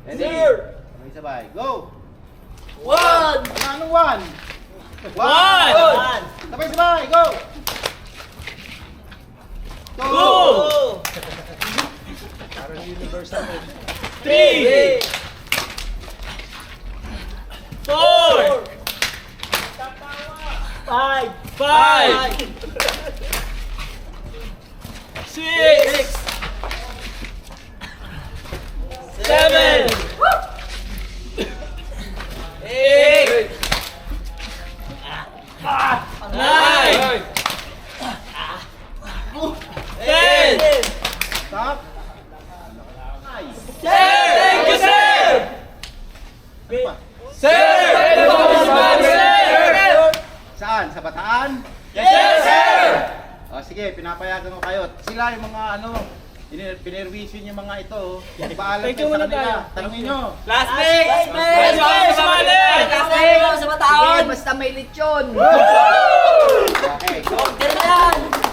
Ready? Sir! Sabay-sabay. Go! 1! Anong 1? 1! Sabay-sabay. Go! 2! 2! Parang universal. 3! 4! 5! 6! 7! 8! 9! 10! Stop. Nice. Sir! Thank you, sir! Ano pa? Sir! Thank you so much, sir! Saan? Sa Bataan? Yes, sir! O sige, pinapayagan ko kayo. Sila yung mga pinerwisyon yung mga ito. Ipaalam Thank kayo you sa muna kanila. tayo. Tanungin nyo. Classmates! Classmates! Let's go, sumali! Kasi sa Sige, Bataon! basta may lechon. Woo!